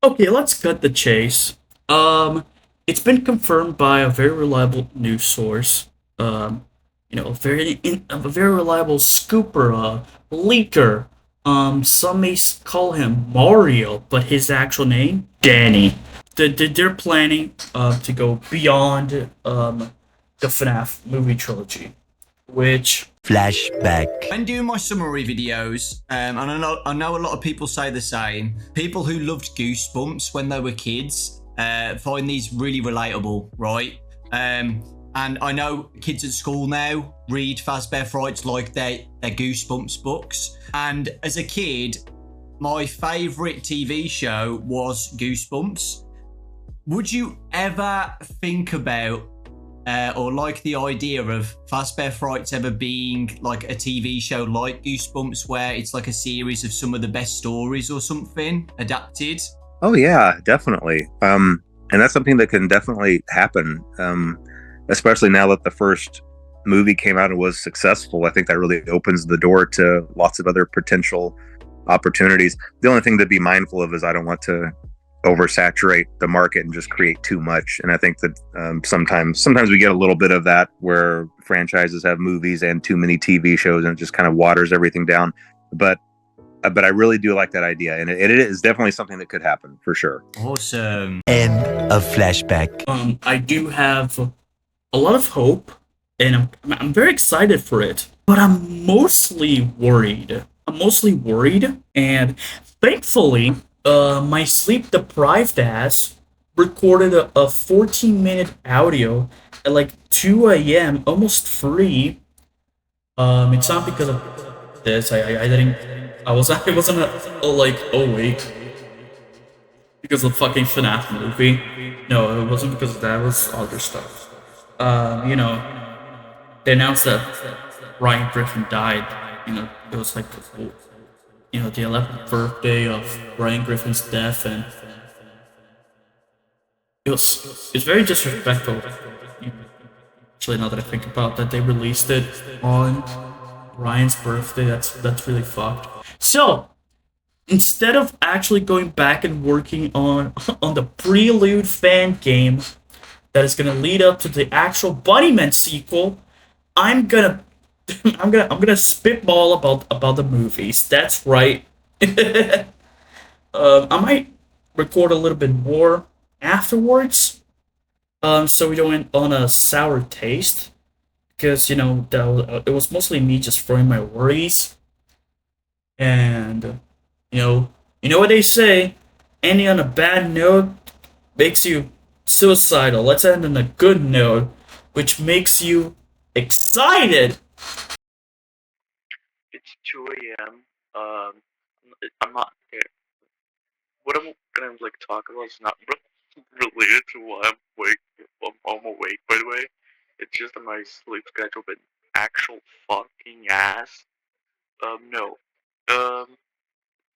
Okay, let's cut the chase. Um, it's been confirmed by a very reliable news source. Um, a very reliable scooper, leaker. Some may call him Mario, but his actual name, Danny. They're planning to go beyond the FNAF movie trilogy, which Flashback. When doing my summary videos, and I know a lot of people say the same, people who loved Goosebumps when they were kids find these really relatable, right? And I know kids at school now read Fazbear Frights like their Goosebumps books. And as a kid, my favourite TV show was Goosebumps. Would you ever think about or like the idea of Fazbear Frights ever being like a TV show like Goosebumps, where it's like a series of some of the best stories or something adapted? Oh yeah, definitely. And that's something that can definitely happen. Especially now that the first movie came out and was successful. I think that really opens the door to lots of other potential opportunities. The only thing to be mindful of is I don't want to oversaturate the market and just create too much. And I think that sometimes we get a little bit of that where franchises have movies and too many TV shows, and it just kind of waters everything down. But but I really do like that idea, and it is definitely something that could happen for sure. Awesome. End of flashback. I do have a lot of hope, and I'm very excited for it. But I'm mostly worried. And thankfully, my sleep deprived ass recorded a 14-minute audio at like 2 a.m., almost 3. It's not because of this. I didn't. I wasn't like awake because of the fucking FNAF movie. No, it wasn't because of that. It was other stuff. You know, they announced that Ryan Griffin died. It was like the 11th birthday of Ryan Griffin's death, and it's very disrespectful. Actually, now that I think about that, they released it on Ryan's birthday. That's really fucked. So instead of actually going back and working on on the prelude fan game that is gonna lead up to the actual Bunnyman sequel, I'm gonna I'm gonna spitball about the movies. That's right. I might record a little bit more afterwards, so we don't end on a sour taste. Because it was mostly me just throwing my worries, and you know what they say: ending on a bad note makes you suicidal. Let's end on a good note, which makes you excited. It's 2 a.m. I'm not here. What I'm gonna talk about is not related to why I'm awake. By the way, it's just that my sleep schedule been actual fucking ass. No. Um,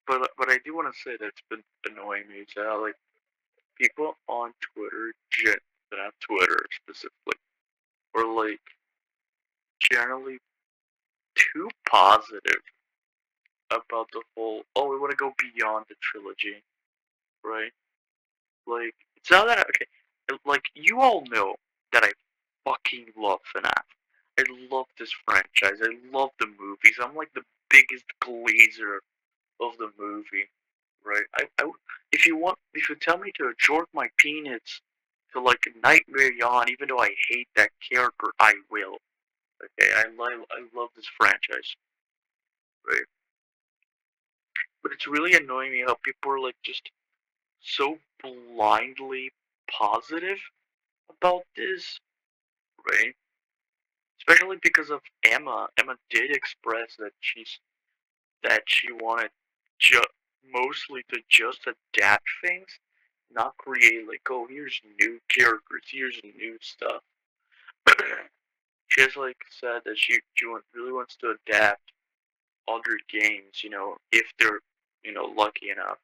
but I do want to say that it's been annoying me to how people on Twitter, not Twitter specifically, are generally too positive about the whole. Oh, we want to go beyond the trilogy, right? It's not that okay. You all know that I fucking love FNAF. I love this franchise. I love the movies. I'm like the biggest glazer of the movie, right? If you tell me to jork my peanuts to Nightmare Yawn, even though I hate that character, I will. Okay, I love this franchise, right? But it's really annoying me how people are just so blindly positive about this, right? Especially because of Emma. Emma did express that she wanted ju- mostly to just adapt things, not create oh, here's new characters, here's new stuff. She has said that really wants to adapt other games, if they're lucky enough.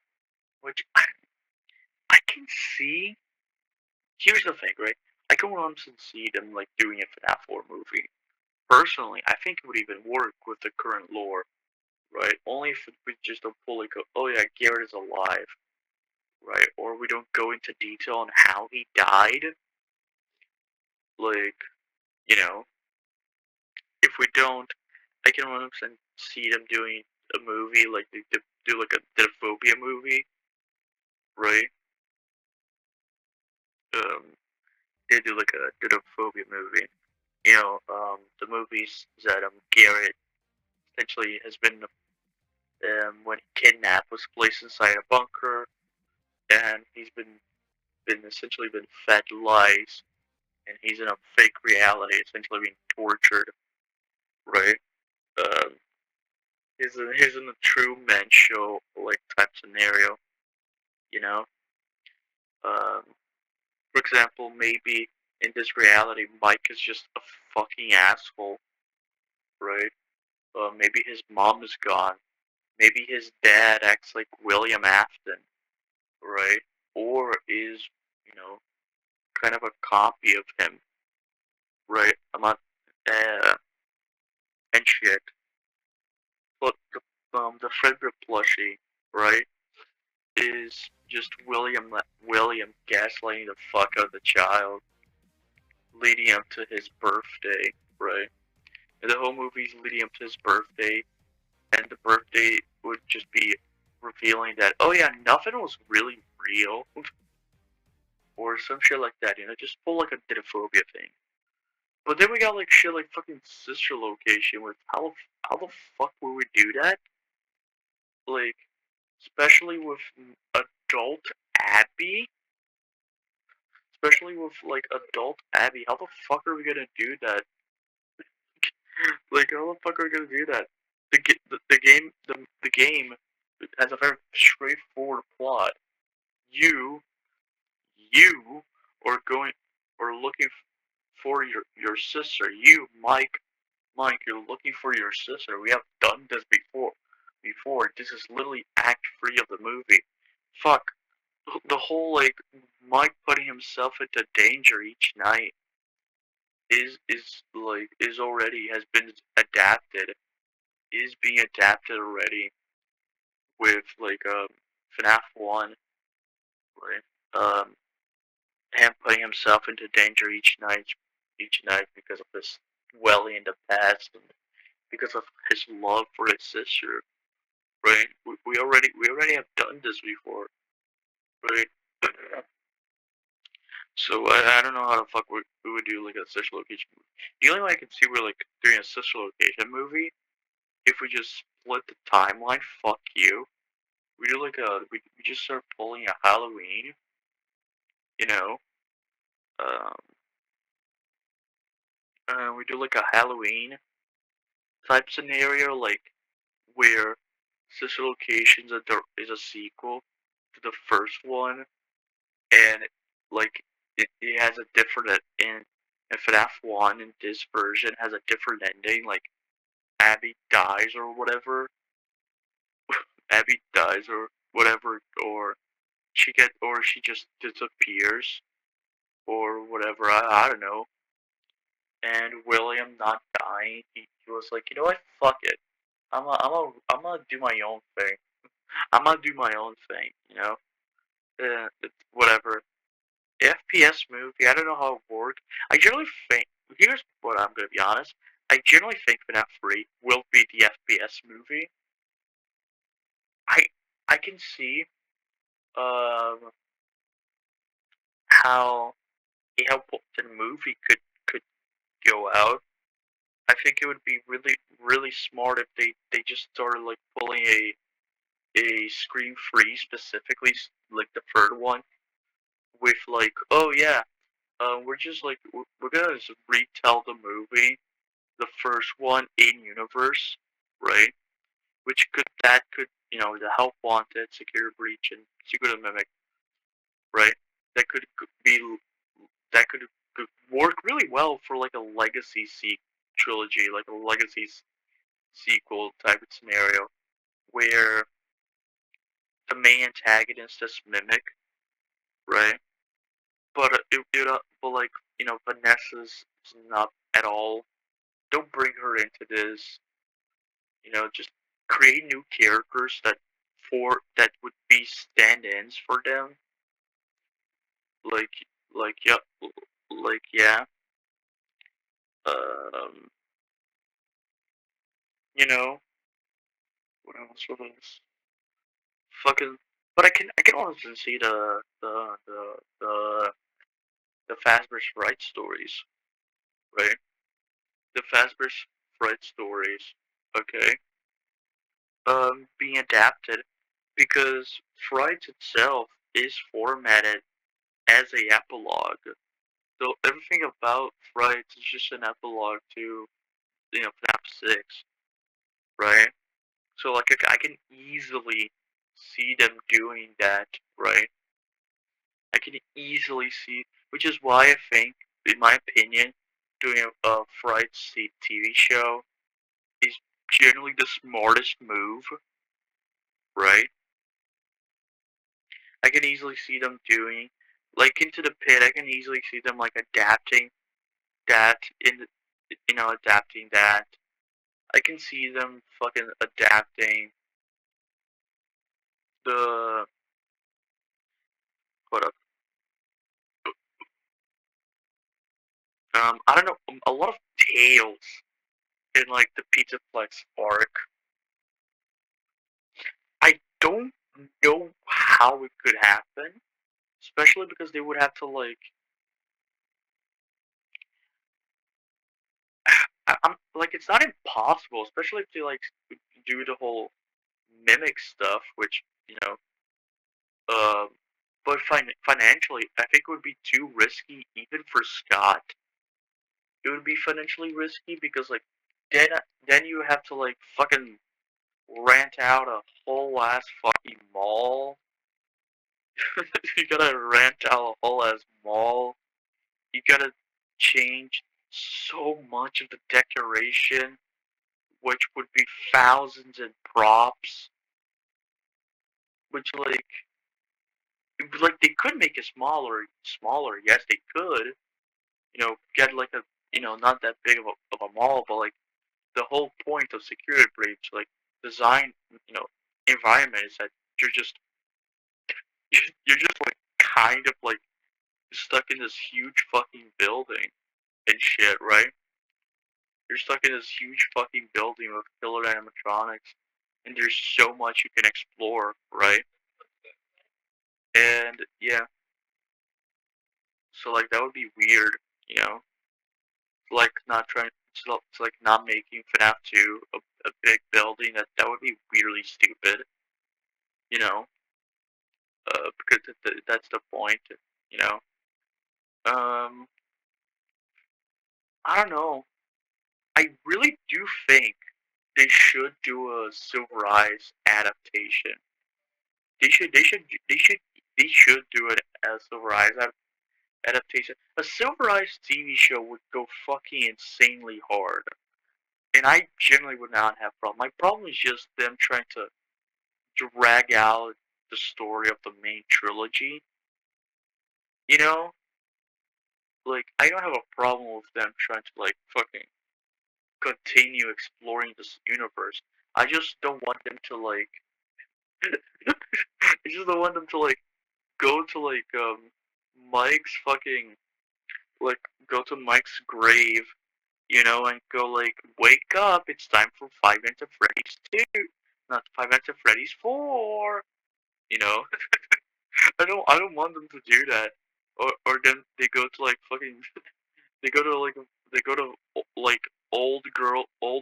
Which I can see. Here's the thing, right? I can once see them doing a FNAF 4 movie. Personally, I think it would even work with the current lore, right? Only if we just don't pull oh yeah, Garrett is alive, right? Or we don't go into detail on how he died. Like, you know, if we don't, I can 100% see them doing a movie, like they do like a Deathphobia movie, right? Um, they do like a Deathphobia movie. The movies that Garrett essentially has been when kidnapped was placed inside a bunker, and he's been essentially been fed lies, and he's in a fake reality, essentially being tortured, right? Um, he's in a true man show like type scenario, you know. Um, for example, maybe in this reality, Mike is just a fucking asshole, right? Maybe his mom is gone. Maybe his dad acts like William Afton, right? Or is, you know, kind of a copy of him, right? I'm not, and shit. But the Frederick plushie, right, is just William gaslighting the fuck out of the child, leading up to his birthday, right? And the whole movie's leading up to his birthday, and the birthday would just be revealing that, oh yeah, nothing was really real, or some shit like that, just pull like a didophobia thing. But then we got like shit like fucking sister location with how the fuck would we do that? Like, especially with adult Abby, especially with like adult Abby, how the fuck are we gonna do that? Like, how the fuck are we gonna do that? The game has a very straightforward plot. You you are going or looking for your sister. You, Mike, you're looking for your sister. We have done this before. This is literally act 3 of the movie. Fuck. The whole like Mike putting himself into danger each night is already has been adapted. Is being adapted already with like FNAF 1, right? Um him putting himself into danger each night because of his dwelling in the past and because of his love for his sister, right? We already have done this before, right? So I don't know how the fuck we would do like a social location movie. The only way I can see we're like doing a social location movie if we just split the timeline. Fuck you. We do like we just start pulling a Halloween, you know. Um, we do like a Halloween type scenario, like where social locations is a sequel to the first one, and like it has a different in FNAF 1 in this version has a different ending, like Abby dies or whatever. Abby dies or whatever, or she just disappears or whatever. I don't know. And William not dying, he was like, you know what, fuck it. I'm gonna do my own thing. I'm gonna do my own thing, you know. It's whatever. FPS movie. I don't know how it works. I generally think. Here's what I'm gonna be honest. I generally think FNAF 3 will be the FPS movie. I I can see um how the movie could go out. I think it would be really smart if they just started like pulling a Scream 3 specifically, like the third one, with like, oh yeah, we're just like we're gonna just retell the movie, the first one in universe, right? Which could the Help Wanted, Secure Breach, and Secret of Mimic, right? That could be could work really well for like a legacy trilogy, like a legacy sequel type of scenario where the main antagonist is Mimic, right? But like Vanessa's not at all. Don't bring her into this. Just create new characters that that would be stand-ins for them. Like yeah, like yeah. Um, you know what else was fucking. But I can honestly see the Fazbear's Fright stories, right? The Fazbear's Fright stories, okay, being adapted because Fright itself is formatted as a epilogue. So everything about Fright is just an epilogue to FNAF 6, right? So like I can easily see them doing that, right? I can easily see, which is why I think, in my opinion, doing a Fright Seed TV show is generally the smartest move, right? I can easily see them doing, like Into the Pit. I can easily see them like adapting that adapting that. I can see them fucking adapting the what up? I don't know, a lot of tales in like the Pizzaplex arc. I don't know how it could happen, especially because they would have to like. I'm like it's not impossible, especially if they like do the whole mimic stuff, which um, but financially, I think it would be too risky even for Scott. It would be financially risky because like then then you have to like fucking rent out a whole ass fucking mall. You gotta rent out a whole ass mall. You gotta change so much of the decoration, which would be thousands in props. Which like they could make it smaller. Yes, they could. Get like a not that big of a mall, but like the whole point of security breach, like design, environment is that you're just you're just like kind of like stuck in this huge fucking building and shit, right? You're stuck in this huge fucking building with killer animatronics, and there's so much you can explore, right? And yeah, so like that would be weird, you know, like not trying, it's like not making FNAF 2 a big building. That would be weirdly stupid, you know, because that's the point, you know. Um, I don't know. I really do think they should do a Silver Eyes adaptation. They should. They should. They should. They should do it as Silver Eyes adaptation. A Silver Eyes TV show would go fucking insanely hard, and I generally would not have problem. My problem is just them trying to drag out the story of the main trilogy. You know, like I don't have a problem with them trying to like fucking continue exploring this universe. I just don't want them to like. I just don't want them to like go to like Mike's fucking like go to Mike's grave, and go like, wake up, it's time for Five Nights at Freddy's 2, not Five Nights at Freddy's 4. You know, I don't want them to do that, or then they go to like fucking, they go to like, they go to like old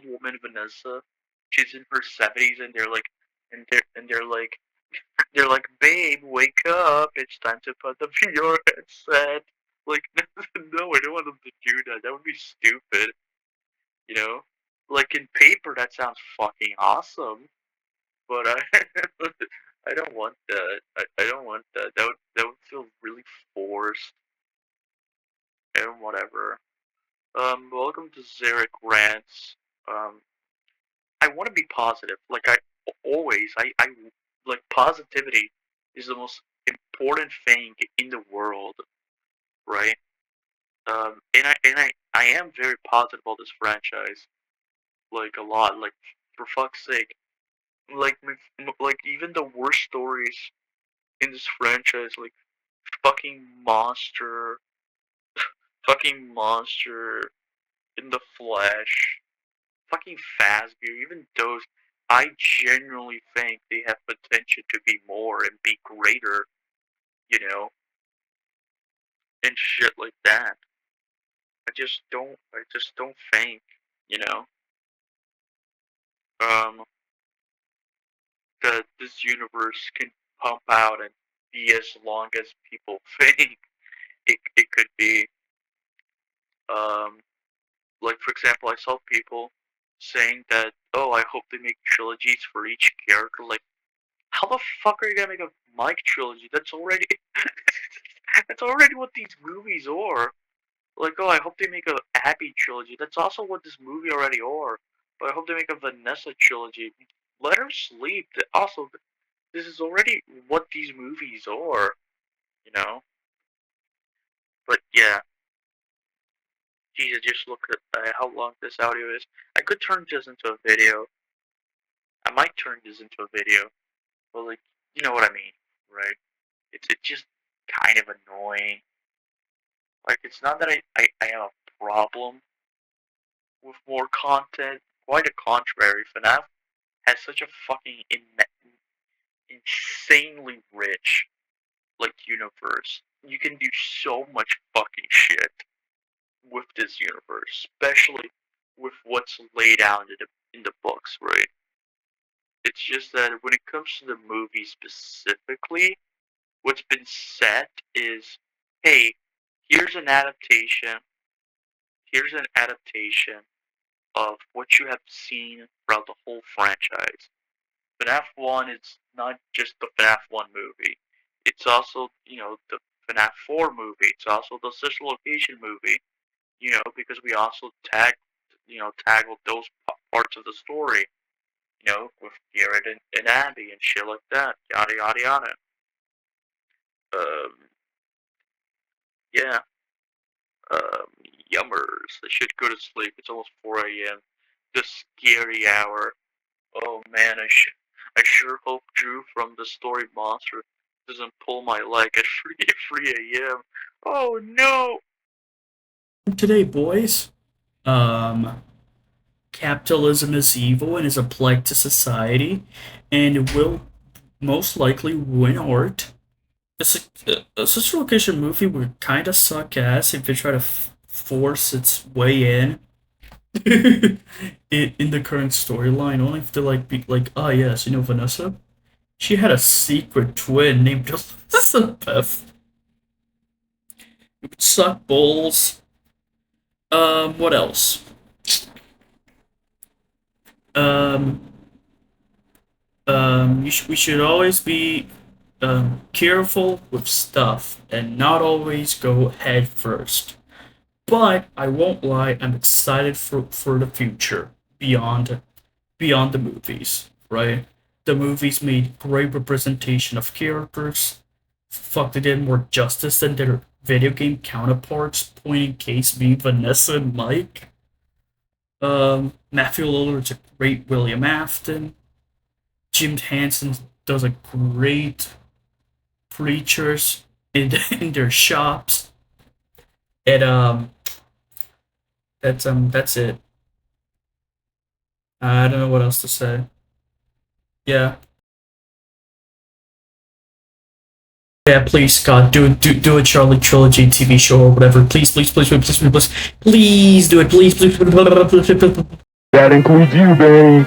woman Vanessa. She's in her 70s, and they're like, they're like, babe, wake up! It's time to put the VR headset. Like, no, I don't want them to do that. That would be stupid. You know, like in paper, that sounds fucking awesome, but I, I don't want that. I don't want that. That would feel really forced and whatever. Welcome to Zarek Rants. Um, I want to be positive. Like I always, I like positivity is the most important thing in the world, right? And I am very positive about this franchise, like a lot. Like for fuck's sake, Like even the worst stories in this franchise, like fucking monster, fucking monster in the flesh, fucking Fazbear, even those, I genuinely think they have potential to be more and be greater, you know, and shit like that. I just don't think, you know, um, that this universe can pump out and be as long as people think it could be. Um, like for example, I saw people saying that, oh, I hope they make trilogies for each character. Like, how the fuck are you gonna make a Mike trilogy? That's already that's already what these movies are. Like, oh, I hope they make a Abby trilogy. That's also what this movie already are. But I hope they make a Vanessa trilogy. Let her sleep. Also, this is already what these movies are, you know? But yeah, Jesus, just look at how long this audio is. I could turn this into a video. I might turn this into a video. But, like, you know what I mean, right? It's just kind of annoying. Like, it's not that I have a problem with more content. Quite the contrary. FNAF has such a fucking insanely rich, like, universe. You can do so much fucking shit with this universe, especially with what's laid out in the books, right? It's just that when it comes to the movie specifically, what's been set is, hey, here's an adaptation. Here's an adaptation of what you have seen throughout the whole franchise. FNAF 1 is not just the FNAF 1 movie. It's also, the FNAF 4 movie. It's also the Sister Location movie. Because we also tackled those parts of the story, with Garrett and Abby and shit like that. Yada, yada, yada. Um, yeah. Yummers. I should go to sleep. It's almost 4 a.m. The scary hour. Oh man, I sure hope Drew from the story Monster doesn't pull my leg at 3 a.m. Oh no! Today, boys, um, capitalism is evil and is a plague to society, and it will most likely ruin art. A social location movie would kind of suck ass if they try to force its way in in the current storyline. Only if they like be like, ah, yes, Vanessa. She had a secret twin named Elizabeth. It would suck balls. What else? Um, we should always be careful with stuff and not always go head first. But I won't lie, I'm excited for the future beyond the movies, right? The movies made great representation of characters. Fuck, they did more justice than their video game counterparts, point in case being Vanessa and Mike. Matthew Lillard's a great William Afton. Jim Henson does a great preachers in their shops. And that's it. I don't know what else to say. Yeah. Yeah, please, Scott, do a Charlie Trilogy TV show or whatever. Please, please, please, please, please, please, please do it. Please, please. That includes you, babe.